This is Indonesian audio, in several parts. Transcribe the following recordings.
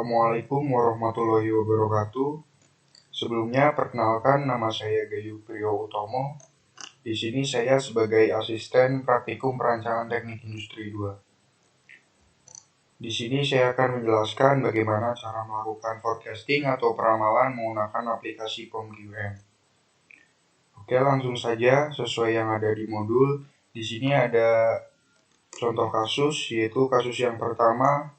Assalamualaikum warahmatullahi wabarakatuh. Sebelumnya, perkenalkan nama saya Gayu Priyohutomo. Di sini saya sebagai asisten praktikum perancangan teknik industri 2. Di sini saya akan menjelaskan bagaimana cara melakukan forecasting atau peramalan menggunakan aplikasi POMQM. Oke, langsung saja sesuai yang ada di modul. Di sini ada contoh kasus, yaitu kasus yang pertama.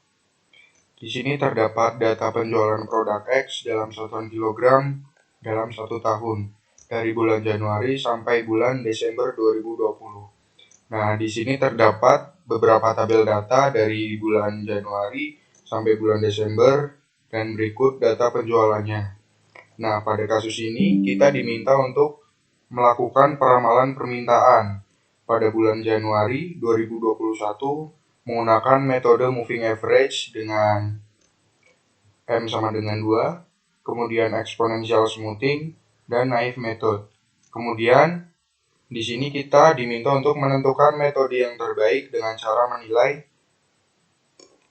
Di sini terdapat data penjualan produk X dalam satuan kilogram dalam 1 tahun, dari bulan Januari sampai bulan Desember 2020. Nah, di sini terdapat beberapa tabel data dari bulan Januari sampai bulan Desember, dan berikut data penjualannya. Nah, pada kasus ini kita diminta untuk melakukan peramalan permintaan pada bulan Januari 2021 menggunakan metode moving average dengan M sama dengan 2, kemudian exponential smoothing, dan naive method. Kemudian di sini kita diminta untuk menentukan metode yang terbaik dengan cara menilai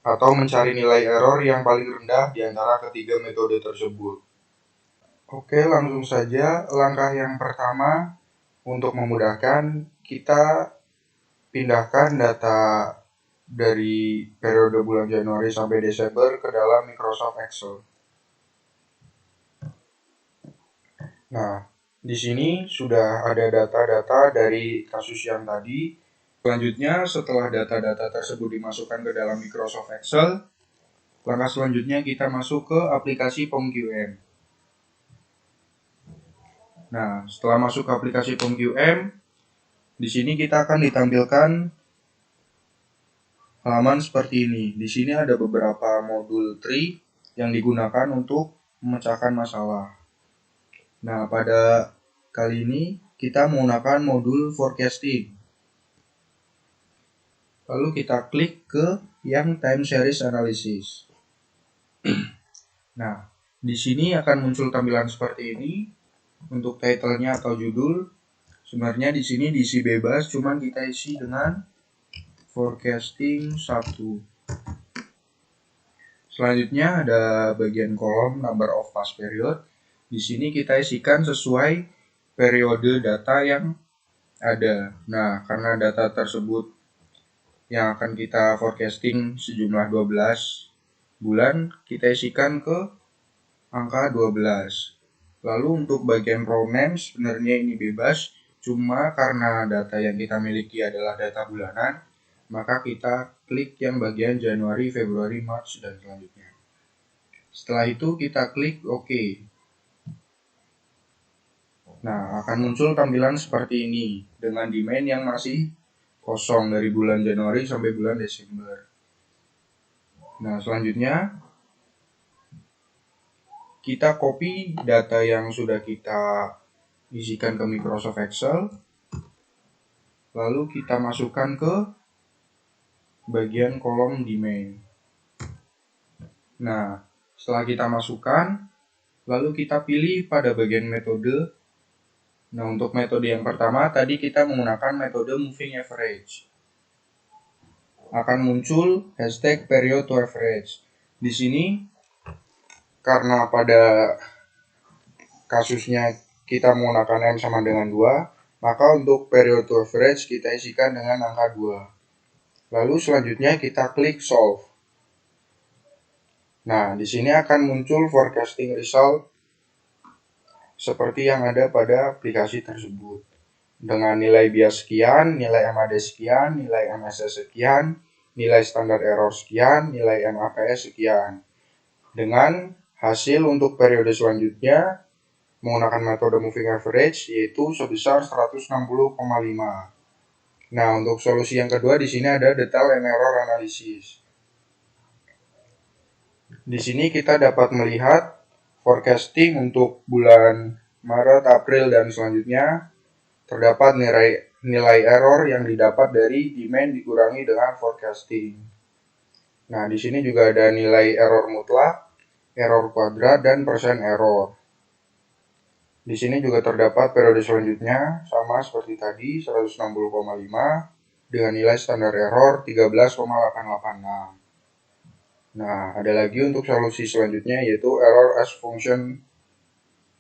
atau mencari nilai error yang paling rendah di antara ketiga metode tersebut. Oke, langsung saja langkah yang pertama. Untuk memudahkan, kita pindahkan data dari periode bulan Januari sampai Desember ke dalam Microsoft Excel. Nah, di sini sudah ada data-data dari kasus yang tadi. Selanjutnya, setelah data-data tersebut dimasukkan ke dalam Microsoft Excel, langkah selanjutnya kita masuk ke aplikasi POMQM. Nah, setelah masuk ke aplikasi POMQM, di sini kita akan ditampilkan halaman seperti ini. Di sini ada beberapa modul tree yang digunakan untuk memecahkan masalah. Nah, pada kali ini kita menggunakan modul forecasting. Lalu kita klik ke yang time series analysis. Nah, di sini akan muncul tampilan seperti ini. Untuk title-nya atau judul, sebenarnya di sini diisi bebas, cuman kita isi dengan forecasting 1. Selanjutnya ada bagian kolom number of past period. Di sini kita isikan sesuai periode data yang ada. Nah, karena data tersebut yang akan kita forecasting sejumlah 12 bulan, kita isikan ke angka 12. Lalu untuk bagian row name sebenarnya ini bebas, cuma karena data yang kita miliki adalah data bulanan, maka kita klik yang bagian Januari, Februari, Maret, dan selanjutnya. Setelah itu kita klik OK. Nah, akan muncul tampilan seperti ini dengan demand yang masih kosong dari bulan Januari sampai bulan Desember. Nah, selanjutnya kita copy data yang sudah kita isikan ke Microsoft Excel, lalu kita masukkan ke bagian kolom demand. Nah, setelah kita masukkan, lalu kita pilih pada bagian metode. Nah, untuk metode yang pertama tadi kita menggunakan metode moving average. Akan muncul hashtag period to average. Di sini karena pada kasusnya kita menggunakan M sama dengan 2, maka untuk period to average kita isikan dengan angka 2. Lalu selanjutnya kita klik solve. Nah, di sini akan muncul forecasting result seperti yang ada pada aplikasi tersebut. Dengan nilai bias sekian, nilai MAD sekian, nilai MSS sekian, nilai standar error sekian, nilai MAPS sekian. Dengan hasil untuk periode selanjutnya menggunakan metode moving average yaitu sebesar 160,5. Nah, untuk solusi yang kedua di sini ada detail and error analysis. Di sini kita dapat melihat forecasting untuk bulan Maret, April, dan selanjutnya terdapat nilai error yang didapat dari demand dikurangi dengan forecasting. Nah, di sini juga ada nilai error mutlak, error kuadrat, dan persen error. Di sini juga terdapat periode selanjutnya sama seperti tadi 160,5 dengan nilai standar error 13,886. Nah, ada lagi untuk solusi selanjutnya yaitu error as function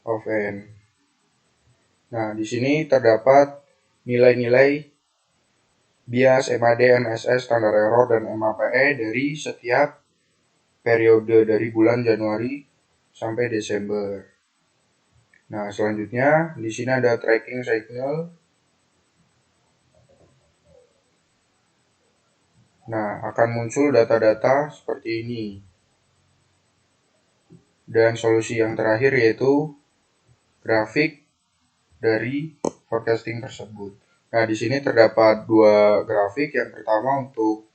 of n. Nah, di sini terdapat nilai-nilai bias MAD, MSS, standar error, dan MAPE dari setiap periode dari bulan Januari sampai Desember. Nah, selanjutnya di sini ada tracking cycle. Nah, akan muncul data-data seperti ini. Dan solusi yang terakhir yaitu grafik dari forecasting tersebut. Nah, di sini terdapat dua grafik. Yang pertama untuk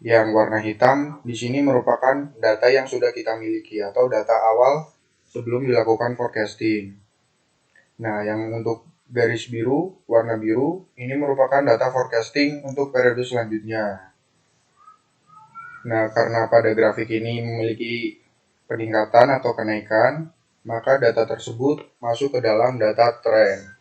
yang warna hitam, di sini merupakan data yang sudah kita miliki atau data awal sebelum dilakukan forecasting. Nah, yang untuk garis biru, warna biru, ini merupakan data forecasting untuk periode selanjutnya. Nah, karena pada grafik ini memiliki peningkatan atau kenaikan, maka data tersebut masuk ke dalam data trend.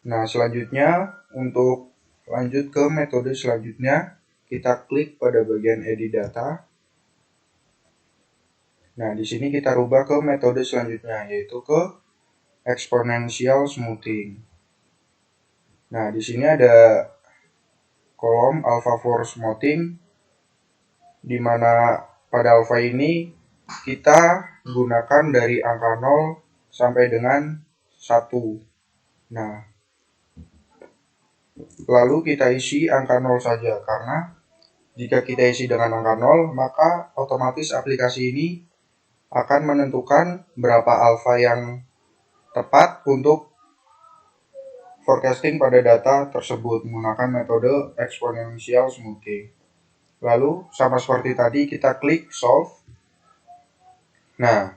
Nah, selanjutnya untuk lanjut ke metode selanjutnya, kita klik pada bagian edit data. Nah, di sini kita rubah ke metode selanjutnya, yaitu ke exponential smoothing. Nah, di sini ada kolom alpha for smoothing, di mana pada alpha ini kita gunakan dari angka 0 sampai dengan 1. Nah, lalu kita isi angka 0 saja, karena jika kita isi dengan angka 0, maka otomatis aplikasi ini akan menentukan berapa alfa yang tepat untuk forecasting pada data tersebut menggunakan metode exponential smoothing. Lalu, sama seperti tadi, kita klik solve. Nah,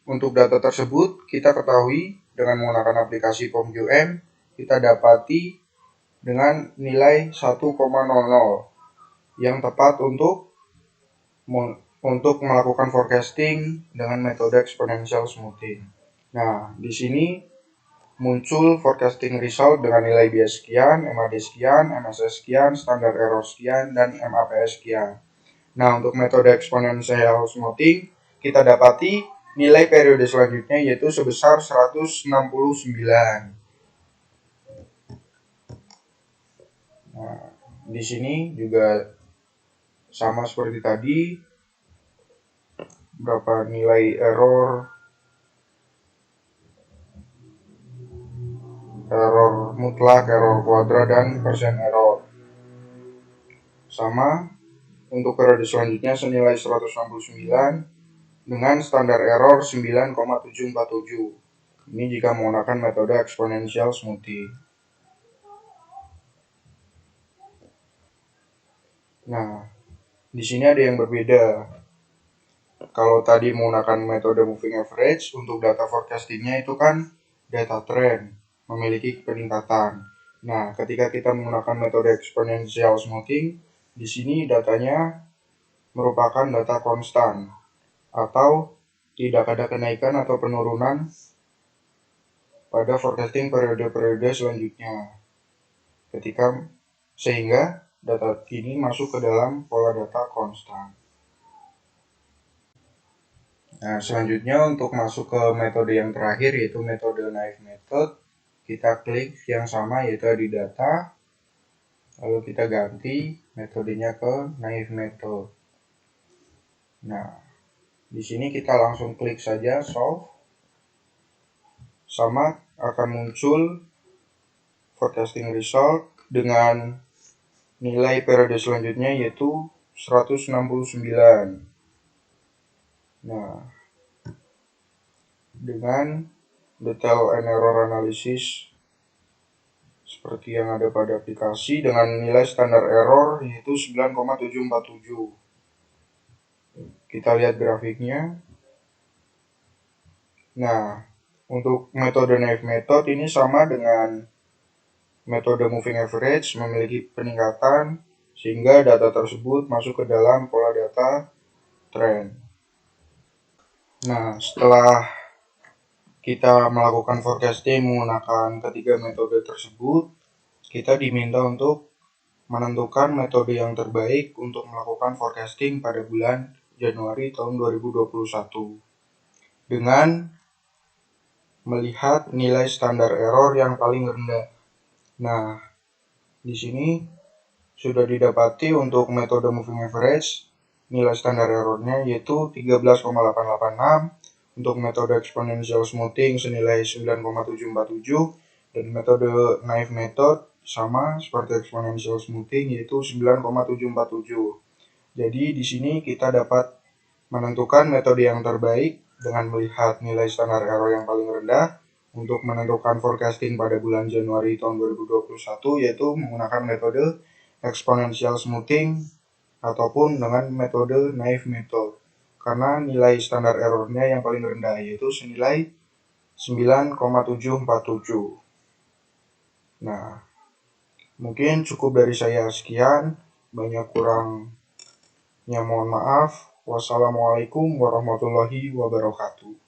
untuk data tersebut, kita ketahui dengan menggunakan aplikasi POMQM, kita dapati dengan nilai 1,00 yang tepat untuk melakukan forecasting dengan metode exponential smoothing. Nah, di sini muncul forecasting result dengan nilai bias sekian, MAD sekian, MSS sekian, standar error sekian, dan MAPE sekian. Nah, untuk metode exponential smoothing, kita dapati nilai periode selanjutnya yaitu sebesar 169. Nah, di sini juga sama seperti tadi, berapa nilai error mutlak, error kuadrat, dan persen error. Sama, untuk periode selanjutnya senilai 169 dengan standar error 9,747. Ini jika menggunakan metode exponential smoothing. Nah, di sini ada yang berbeda. Kalau tadi menggunakan metode moving average, untuk data forecastingnya itu kan data trend, memiliki peningkatan. Nah, ketika kita menggunakan metode exponential smoothing, di sini datanya merupakan data konstan atau tidak ada kenaikan atau penurunan pada forecasting periode-periode selanjutnya. Sehingga data ini masuk ke dalam pola data konstan. Nah, selanjutnya untuk masuk ke metode yang terakhir yaitu metode naive method, kita klik yang sama yaitu di data, lalu kita ganti metodenya ke naive method. Nah, di sini kita langsung klik saja solve. Sama akan muncul forecasting result dengan nilai periode selanjutnya yaitu 169. Nah, dengan detail and error analysis seperti yang ada pada aplikasi dengan nilai standar error yaitu 9,747. Kita lihat grafiknya. Nah, untuk metode naive method ini sama dengan metode moving average, memiliki peningkatan sehingga data tersebut masuk ke dalam pola data trend. Nah, setelah kita melakukan forecasting menggunakan ketiga metode tersebut, kita diminta untuk menentukan metode yang terbaik untuk melakukan forecasting pada bulan Januari tahun 2021 dengan melihat nilai standar error yang paling rendah. Nah, di sini sudah didapati untuk metode moving average, nilai standar errornya yaitu 13,886, untuk metode exponential smoothing senilai 9,747, dan metode naive method sama seperti exponential smoothing yaitu 9,747. Jadi di sini kita dapat menentukan metode yang terbaik dengan melihat nilai standar error yang paling rendah untuk menentukan forecasting pada bulan Januari tahun 2021 yaitu menggunakan metode exponential smoothing ataupun dengan metode naive method karena nilai standar errornya yang paling rendah yaitu senilai 9,747. Nah, mungkin cukup dari saya sekian, banyak kurangnya mohon maaf. Wassalamualaikum warahmatullahi wabarakatuh.